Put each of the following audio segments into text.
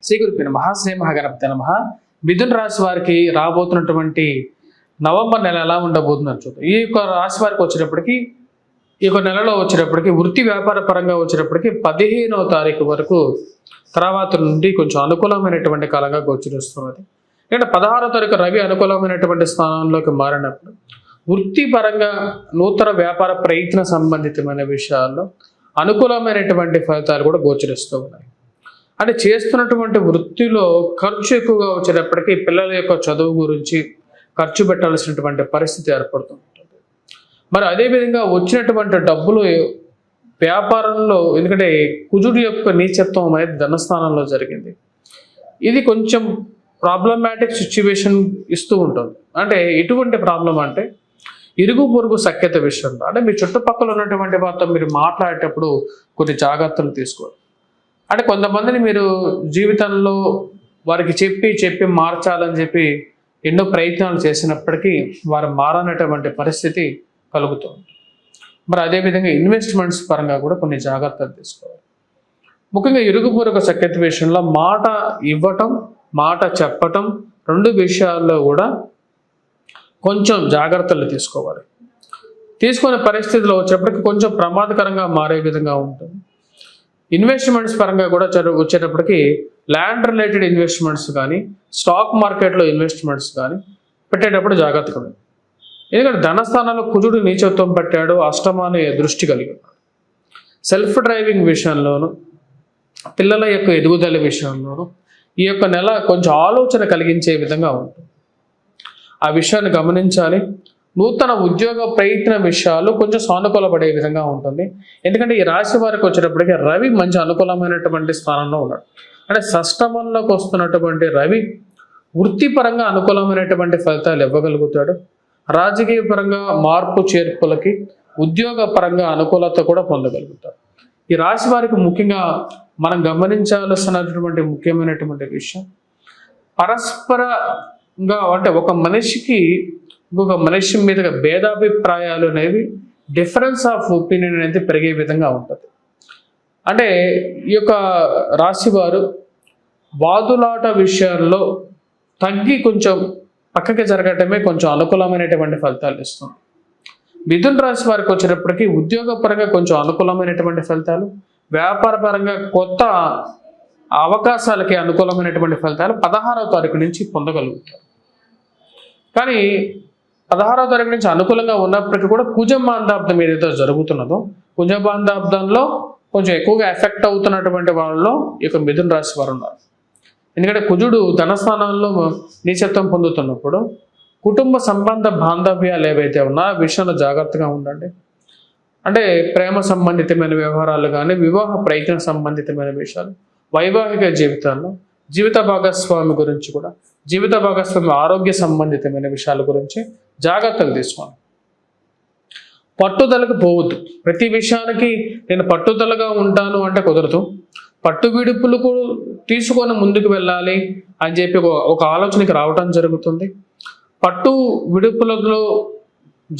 శ్రీ గురుపే నమః శ్రీ మహాగణపతే నమః. మిథున రాశి వారికి రాబోతున్నటువంటి నవంబర్ నెల ఎలా ఉండబోతుందని చూద్దాం. ఈ యొక్క రాశి వారికి వచ్చేటప్పటికి ఈ యొక్క నెలలో వచ్చేటప్పటికి వృత్తి వ్యాపార పరంగా వచ్చేటప్పటికి 15వ తారీఖు వరకు తర్వాత నుండి కొంచెం అనుకూలమైనటువంటి కాలంగా గోచరిస్తున్నది. అంటే 16వ తారీఖు రవి అనుకూలమైనటువంటి స్థానంలోకి మారినప్పుడు వృత్తిపరంగా నూతన వ్యాపార ప్రయత్న సంబంధితమైన విషయాల్లో అనుకూలమైనటువంటి ఫలితాలు కూడా గోచరిస్తూ ఉన్నాయి. అంటే చేస్తున్నటువంటి వృత్తిలో ఖర్చు ఎక్కువగా వచ్చేటప్పటికీ పిల్లల యొక్క చదువు గురించి ఖర్చు పెట్టాల్సినటువంటి పరిస్థితి ఏర్పడుతుంది. మరి అదేవిధంగా వచ్చినటువంటి డబ్బులు వ్యాపారంలో, ఎందుకంటే కుజుడి యొక్క నీచత్వం అనేది ధనస్థానంలో జరిగింది, ఇది కొంచెం ప్రాబ్లమాటిక్ సిచ్యువేషన్ ఇస్తూ ఉంటుంది. అంటే ఎటువంటి ప్రాబ్లం అంటే ఇరుగు పొరుగు సఖ్యత విషయంలో, అంటే మీ చుట్టుపక్కల ఉన్నటువంటి వారితో మీరు మాట్లాడేటప్పుడు కొన్ని జాగ్రత్తలు తీసుకోవాలి. అంటే కొంతమందిని మీరు జీవితంలో వారికి చెప్పి మార్చాలని చెప్పి ఎన్నో ప్రయత్నాలు చేసినప్పటికీ వారు మారనటువంటి పరిస్థితి కలుగుతుంది. మరి అదేవిధంగా ఇన్వెస్ట్మెంట్స్ పరంగా కూడా కొన్ని జాగ్రత్తలు తీసుకోవాలి. ముఖ్యంగా ఇరుగు పొరుగు సఖ్యత విషయంలో మాట ఇవ్వటం, మాట చెప్పటం, రెండు విషయాల్లో కూడా కొంచెం జాగ్రత్తలు తీసుకోవాలి. తీసుకునే పరిస్థితిలో వచ్చేటప్పటికి కొంచెం ప్రమాదకరంగా మారే విధంగా ఉంటుంది. ఇన్వెస్ట్మెంట్స్ పరంగా కూడా వచ్చేటప్పటికి ల్యాండ్ రిలేటెడ్ ఇన్వెస్ట్మెంట్స్ కానీ, స్టాక్ మార్కెట్లో ఇన్వెస్ట్మెంట్స్ కానీ పెట్టేటప్పుడు జాగ్రత్తగా ఉంది. ఎందుకంటే ధనస్థానంలో కుజుడు నీచత్వం పట్టాడు, అష్టమాన్ని దృష్టి కలిగి ఉన్నాడు. సెల్ఫ్ డ్రైవింగ్ విషయంలోను, పిల్లల యొక్క ఎదుగుదల విషయంలోను ఈ యొక్క నెల కొంచెం ఆలోచన కలిగించే విధంగా ఉంటుంది. ఆ విషయాన్ని గమనించాలి. నూతన ఉద్యోగ ప్రయత్న విషయాలు కొంచెం సానుకూలపడే విధంగా ఉంటుంది. ఎందుకంటే ఈ రాశి వారికి వచ్చేటప్పటికి రవి మంచి అనుకూలమైనటువంటి స్థానంలో ఉన్నాడు. అంటే షష్టమంలోకి వస్తున్నటువంటి రవి వృత్తిపరంగా అనుకూలమైనటువంటి ఫలితాలు ఇవ్వగలుగుతాడు. రాజకీయ పరంగా మార్పు చేర్పులకి, ఉద్యోగ పరంగా అనుకూలత కూడా పొందగలుగుతారు. ఈ రాశి వారికి ముఖ్యంగా మనం గమనించాల్సినటువంటి ముఖ్యమైనటువంటి విషయం, పరస్పరంగా అంటే ఒక మనిషికి ఇంకొక మనిషి మీద భేదాభిప్రాయాలు అనేవి, డిఫరెన్స్ ఆఫ్ ఒపీనియన్ అనేది పెరిగే విధంగా ఉంటుంది. అంటే ఈ యొక్క రాశి వారు వాదులాట విషయాల్లో తగ్గి కొంచెం పక్కకి జరగటమే కొంచెం అనుకూలమైనటువంటి ఫలితాలు ఇస్తుంది. మిథున రాశి వారికి వచ్చేటప్పటికి ఉద్యోగపరంగా కొంచెం అనుకూలమైనటువంటి ఫలితాలు, వ్యాపార పరంగా కొత్త అవకాశాలకి అనుకూలమైనటువంటి ఫలితాలు 16వ తారీఖు నుంచి పొందగలుగుతారు. కానీ 16వ తారీఖు నుంచి అనుకూలంగా ఉన్నప్పటికీ కూడా కుజమాందాబ్దం ఏదైతే జరుగుతున్నదో, కుజమాందాబ్దంలో కొంచెం ఎక్కువగా ఎఫెక్ట్ అవుతున్నటువంటి వాళ్ళలో ఈ యొక్క మిథున రాశి వారు ఉన్నారు. ఎందుకంటే కుజుడు ధనస్థానాల్లో నీచత్వం పొందుతున్నప్పుడు కుటుంబ సంబంధ బాంధవ్యాలు ఏవైతే ఉన్నా ఆ విషయంలో జాగ్రత్తగా ఉండండి. అంటే ప్రేమ సంబంధితమైన వ్యవహారాలు కానీ, వివాహ ప్రయత్న సంబంధితమైన విషయాలు, వైవాహిక జీవితాల్లో జీవిత భాగస్వామి గురించి కూడా, జీవిత భాగస్వామి ఆరోగ్య సంబంధితమైన విషయాల గురించి జాగ్రత్తలు తీసుకోండి. పట్టుదలకు పోవద్దు. ప్రతి విషయానికి నేను పట్టుదలగా ఉంటాను అంటే కుదరదు. పట్టు విడుపులు కూడా తీసుకొని ముందుకు వెళ్ళాలి అని చెప్పి ఒక ఆలోచనకి రావటం జరుగుతుంది. పట్టు విడుపులలో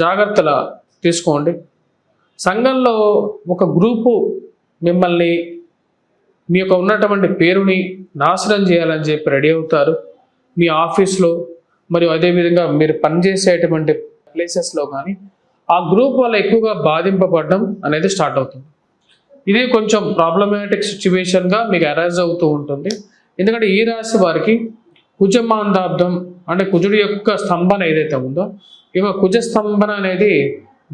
జాగ్రత్తలు తీసుకోండి. సంఘంలో ఒక గ్రూపు మిమ్మల్ని, మీ యొక్క ఉన్నటువంటి పేరుని నాశనం చేయాలని చెప్పి రెడీ అవుతారు. మీ ఆఫీస్లో మరియు అదేవిధంగా మీరు పనిచేసేటువంటి ప్లేసెస్లో కానీ ఆ గ్రూప్ వల్ల ఎక్కువగా బాధింపబడడం అనేది స్టార్ట్ అవుతుంది. ఇది కొంచెం ప్రాబ్లమాటిక్ సిచ్యువేషన్గా మీకు అరైజ్ అవుతూ ఉంటుంది. ఎందుకంటే ఈ రాశి వారికి కుజమాందాబ్దం అంటే కుజుడి యొక్క స్తంభన ఏదైతే ఉందో, ఈ కుజ స్తంభన అనేది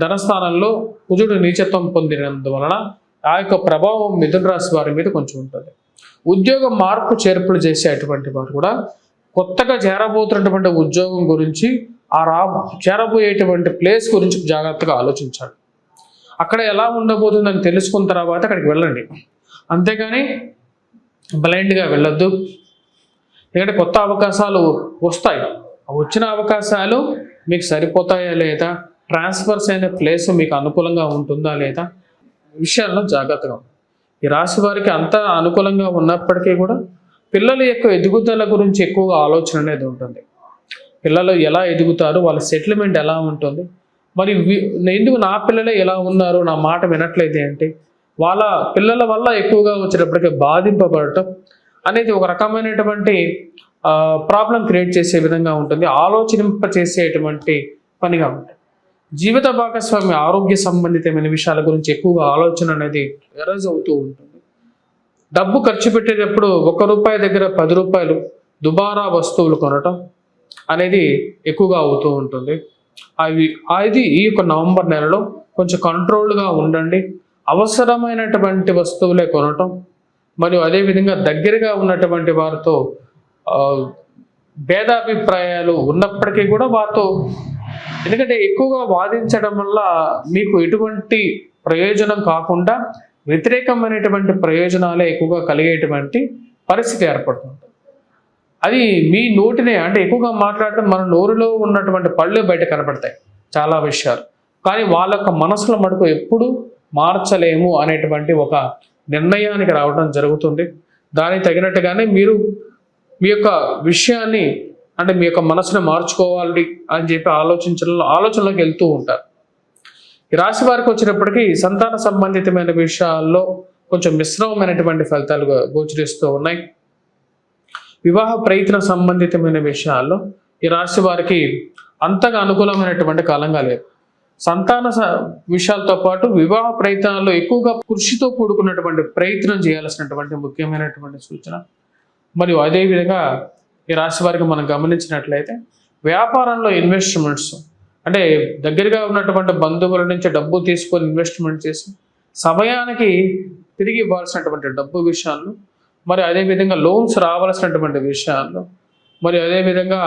ధనస్థానంలో కుజుడు నీచత్వం పొందినందువలన ఆ యొక్క ప్రభావం మిథున రాశి వారి మీద కొంచెం ఉంటుంది. ఉద్యోగ మార్పు చేర్పులు చేసేటువంటి వారు కూడా కొత్తగా చేరబోతున్నటువంటి ఉద్యోగం గురించి, చేరబోయేటువంటి ప్లేస్ గురించి జాగ్రత్తగా ఆలోచించాలి. అక్కడ ఎలా ఉండబోతుందని తెలుసుకున్న తర్వాత అక్కడికి వెళ్ళండి. అంతేగాని బ్లైండ్గా వెళ్ళొద్దు. ఎందుకంటే కొత్త అవకాశాలు వస్తాయి. వచ్చిన అవకాశాలు మీకు సరిపోతాయా లేదా, ట్రాన్స్ఫర్స్ అయిన ప్లేస్ మీకు అనుకూలంగా ఉంటుందా లేదా విషయాల్లో జాగ్రత్తగా ఉంది. ఈ రాశి వారికి అంతా అనుకూలంగా ఉన్నప్పటికీ కూడా పిల్లల యొక్క ఎదుగుదల గురించి ఎక్కువగా ఆలోచన అనేది ఉంటుంది. పిల్లలు ఎలా ఎదుగుతారు, వాళ్ళ సెటిల్మెంట్ ఎలా ఉంటుంది, మరి ఎందుకు నా పిల్లలే ఎలా ఉన్నారు, నా మాట వినట్లేదు ఏంటి, వాళ్ళ పిల్లల వల్ల ఎక్కువగా వచ్చేటప్పటికి బాధింపబడటం, అనేది ఒక రకమైనటువంటి ప్రాబ్లం క్రియేట్ చేసే విధంగా ఉంటుంది, ఆలోచింప చేసేటువంటి పనిగా ఉంటుంది. జీవిత భాగస్వామి ఆరోగ్య సంబంధితమైన విషయాల గురించి ఎక్కువగా ఆలోచన అనేది ఎరేజ్ అవుతూ ఉంటుంది. డబ్బు ఖర్చు పెట్టేటప్పుడు ₹1 దగ్గర ₹10 దుబారా వస్తువులు కొనటం అనేది ఎక్కువగా అవుతూ ఉంటుంది. అది ఈ యొక్క నవంబర్ నెలలో కొంచెం కంట్రోల్గా ఉండండి. అవసరమైనటువంటి వస్తువులే కొనటం, మరియు అదేవిధంగా దగ్గరగా ఉన్నటువంటి వారితో భేదాభిప్రాయాలు ఉన్నప్పటికీ కూడా వారితో, ఎందుకంటే ఎక్కువగా వాదించడం వల్ల మీకు ఎటువంటి ప్రయోజనం కాకుండా వ్యతిరేకమైనటువంటి ప్రయోజనాలే ఎక్కువగా కలిగేటువంటి పరిస్థితి ఏర్పడుతుంది. అది మీ నోటినే, అంటే ఎక్కువగా మాట్లాడటం మన నోరులో ఉన్నటువంటి పళ్ళు బయట కనపడతాయి చాలా విషయాలు, కానీ వాళ్ళ యొక్క మనసుల మటుకు ఎప్పుడు మార్చలేము అనేటువంటి ఒక నిర్ణయానికి రావడం జరుగుతుంది. దానికి తగినట్టుగానే మీరు మీ యొక్క విషయాన్ని, అంటే మీ యొక్క మనసును మార్చుకోవాలి అని చెప్పి ఆలోచనలోకి వెళ్తూ ఉంటారు. ఈ రాశి వారికి వచ్చినప్పటికీ సంతాన సంబంధితమైన విషయాల్లో కొంచెం మిశ్రమమైనటువంటి ఫలితాలు గోచరిస్తూ ఉన్నాయి. వివాహ ప్రయత్న సంబంధితమైన విషయాల్లో ఈ రాశి వారికి అంతగా అనుకూలమైనటువంటి కాలంగా లేదు. సంతాన విషయాలతో పాటు వివాహ ప్రయత్నాల్లో ఎక్కువగా కృషితో కూడుకున్నటువంటి ప్రయత్నం చేయాల్సినటువంటి ముఖ్యమైనటువంటి సూచన. మరియు అదేవిధంగా ఈ రాశి వారికి మనం గమనించినట్లయితే వ్యాపారంలో ఇన్వెస్ట్మెంట్స్, అంటే దగ్గరగా ఉన్నటువంటి బంధువుల నుంచి డబ్బు తీసుకొని ఇన్వెస్ట్మెంట్ చేసి సమయానికి తిరిగి ఇవ్వాల్సినటువంటి డబ్బు విషయాల్లో, మరి అదేవిధంగా లోన్స్ రావాల్సినటువంటి విషయాల్లో, మరి అదేవిధంగా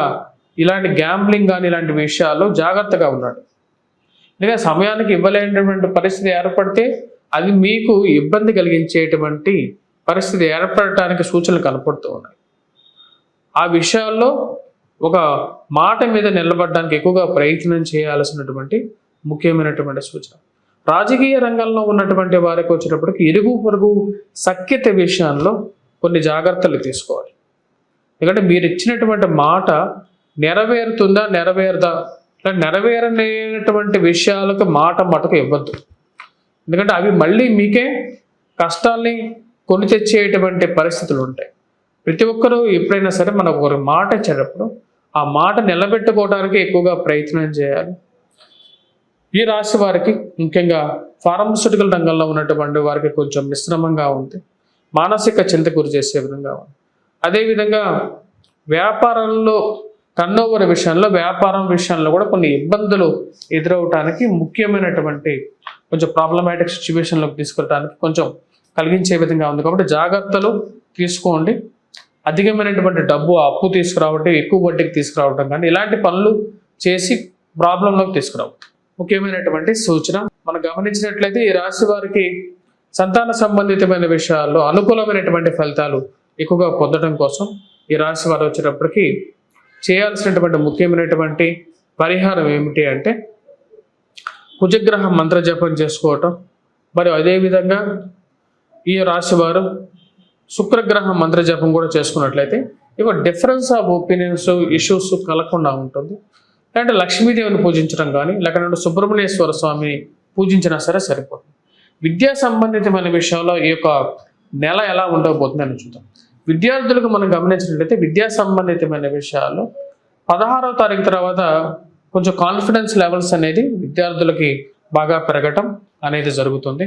ఇలాంటి గ్యాంబ్లింగ్ కానీ ఇలాంటి విషయాల్లో జాగ్రత్తగా ఉన్నాడు. ఎందుకంటే సమయానికి ఇవ్వలేనటువంటి పరిస్థితి ఏర్పడితే అది మీకు ఇబ్బంది కలిగించేటువంటి పరిస్థితి ఏర్పడటానికి సూచనలు కనపడుతూ ఉన్నాయి. ఆ విషయాల్లో ఒక మాట మీద నిలబడడానికి ఎక్కువగా ప్రయత్నం చేయాల్సినటువంటి ముఖ్యమైనటువంటి సూచన. రాజకీయ రంగంలో ఉన్నటువంటి వారికి వచ్చేటప్పటికి ఇరుగు పొరుగు సఖ్యత విషయంలో కొన్ని జాగ్రత్తలు తీసుకోవాలి. ఎందుకంటే మీరు ఇచ్చినటువంటి మాట నెరవేరుతుందా నెరవేరదా, నెరవేరలేనటువంటి విషయాలకు మాట మటుకు ఇవ్వద్దు. ఎందుకంటే అవి మళ్ళీ మీకే కష్టాల్ని కొని తెచ్చేటువంటి పరిస్థితులు ఉంటాయి. ప్రతి ఒక్కరూ ఎప్పుడైనా సరే మనకు ఒక మాట ఇచ్చేటప్పుడు ఆ మాట నిలబెట్టుకోవడానికి ఎక్కువగా ప్రయత్నం చేయాలి. ఈ రాశి వారికి ముఖ్యంగా ఫార్మస్యూటికల్ రంగంలో ఉన్నటువంటి వారికి కొంచెం మిశ్రమంగా ఉంది, మానసిక చింత గురి చేసే విధంగా ఉంది. అదేవిధంగా వ్యాపారంలో టర్నోవర్ విషయంలో, వ్యాపారం విషయంలో కూడా కొన్ని ఇబ్బందులు ఎదురవటానికి ముఖ్యమైనటువంటి కొంచెం ప్రాబ్లమాటిక్ సిచ్యువేషన్లోకి తీసుకెళ్ళడానికి కొంచెం కలిగించే విధంగా ఉంది. కాబట్టి జాగ్రత్తలు తీసుకోండి. అధికమైనటువంటి డబ్బు అప్పు తీసుకురావటం, ఎక్కువ వడ్డీకి తీసుకురావటం కానీ ఇలాంటి పనులు చేసి ప్రాబ్లంలోకి తీసుకురావద్దు. ముఖ్యమైనటువంటి సూచన. మనం గమనించినట్లయితే ఈ రాశి వారికి సంతాన సంబంధితమైన విషయాల్లో అనుకూలమైనటువంటి ఫలితాలు ఎక్కువగా పొందడం కోసం ఈ రాశి వారు వచ్చేటప్పటికి చేయాల్సినటువంటి ముఖ్యమైనటువంటి పరిహారం ఏమిటి అంటే కుజగ్రహ మంత్ర జపం చేసుకోవటం, మరియు అదేవిధంగా ఈ రాశి వారు శుక్రగ్రహ మంత్ర జపం కూడా చేసుకున్నట్లయితే ఇక డిఫరెన్స్ ఆఫ్ ఒపీనియన్స్ ఇష్యూస్ కలగకుండా ఉంటుంది. లేదంటే లక్ష్మీదేవిని పూజించడం కానీ, లేకపోతే సుబ్రహ్మణ్యేశ్వర స్వామిని పూజించినా సరే సరిపోతుంది. విద్యా సంబంధితమైన విషయంలో ఈ యొక్క నెల ఎలా ఉండబోతుంది అని చూద్దాం. విద్యార్థులకు మనం గమనించినట్లయితే విద్యా సంబంధితమైన విషయాల్లో 16వ తారీఖు తర్వాత కొంచెం కాన్ఫిడెన్స్ లెవెల్స్ అనేది విద్యార్థులకి బాగా పెరగటం అనేది జరుగుతుంది.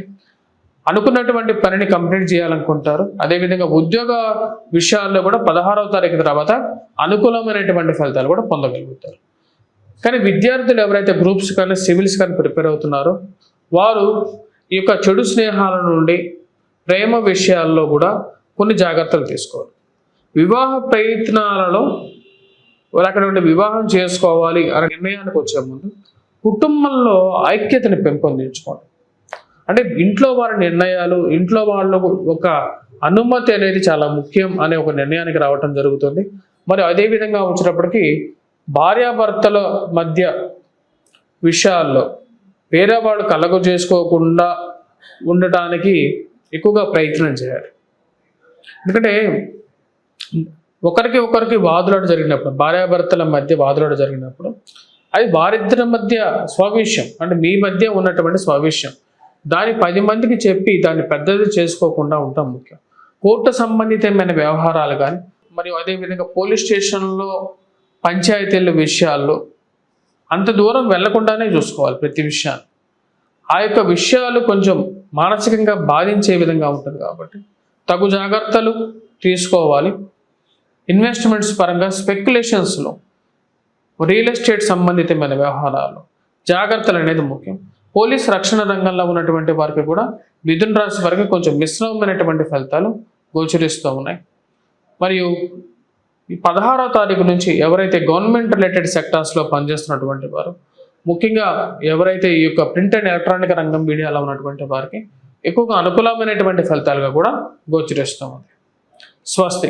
అనుకున్నటువంటి పనిని కంప్లీట్ చేయాలనుకుంటారు. అదేవిధంగా ఉద్యోగ విషయాల్లో కూడా 16వ తారీఖు తర్వాత అనుకూలమైనటువంటి ఫలితాలు కూడా పొందగలుగుతారు. కానీ విద్యార్థులు ఎవరైతే గ్రూప్స్ కానీ సివిల్స్ కానీ ప్రిపేర్ అవుతున్నారో వారు ఈ యొక్క చెడు స్నేహాల నుండి, ప్రేమ విషయాల్లో కూడా కొన్ని జాగ్రత్తలు తీసుకోవాలి. వివాహ ప్రయత్నాలలో లేకపోతే వివాహం చేసుకోవాలి అనే నిర్ణయానికి వచ్చే ముందు కుటుంబంలో ఐక్యతను పెంపొందించుకోండి. అంటే ఇంట్లో వారి నిర్ణయాలు, ఇంట్లో వాళ్ళకు ఒక అనుమతి అనేది చాలా ముఖ్యం అనే ఒక నిర్ణయానికి రావటం జరుగుతుంది. మరి అదేవిధంగా వచ్చినప్పటికీ భార్యాభర్తల మధ్య విషయాల్లో వేరే వాళ్ళు కలగ చేసుకోకుండా ఉండటానికి ఎక్కువగా ప్రయత్నం చేయాలి. ఎందుకంటే ఒకరికి వాదులాట జరిగినప్పుడు, భార్యాభర్తల మధ్య వాదులాట జరిగినప్పుడు అది వారిద్దరి మధ్య స్వవిషయం, అంటే మీ మధ్య ఉన్నటువంటి స్వవిషయం. దాన్ని 10 మందికి చెప్పి దాన్ని పెద్దది చేసుకోకుండా ఉండటం ముఖ్యం. కోర్టు సంబంధితమైన వ్యవహారాలు కానీ, మరియు అదేవిధంగా పోలీస్ స్టేషన్లో పంచాయతీల విషయాల్లో అంత దూరం వెళ్లకుండానే చూసుకోవాలి ప్రతి విషయాన్ని. ఆ యొక్క విషయాలు కొంచెం మానసికంగా బాధించే విధంగా ఉంటుంది కాబట్టి తగు జాగ్రత్తలు తీసుకోవాలి. ఇన్వెస్ట్మెంట్స్ పరంగా స్పెక్యులేషన్స్లో, రియల్ ఎస్టేట్ సంబంధితమైన వ్యవహారాలు జాగ్రత్తలు అనేది ముఖ్యం. పోలీస్ రక్షణ రంగంలో ఉన్నటువంటి వారికి కూడా మిథున రాశి వారికి కొంచెం మిశ్రమమైనటువంటి ఫలితాలు గోచరిస్తూ ఉన్నాయి. మరియు ఈ 16వ తారీఖు నుంచి ఎవరైతే గవర్నమెంట్ రిలేటెడ్ సెక్టార్స్లో పనిచేస్తున్నటువంటి వారు, ముఖ్యంగా ఎవరైతే ఈ యొక్క ప్రింట్ అండ్ ఎలక్ట్రానిక్ రంగం మీడియాలో ఉన్నటువంటి వారికి ఎక్కువగా అనుకూలమైనటువంటి ఫలితాలుగా కూడా గోచరిస్తూ ఉంది. స్వస్తి.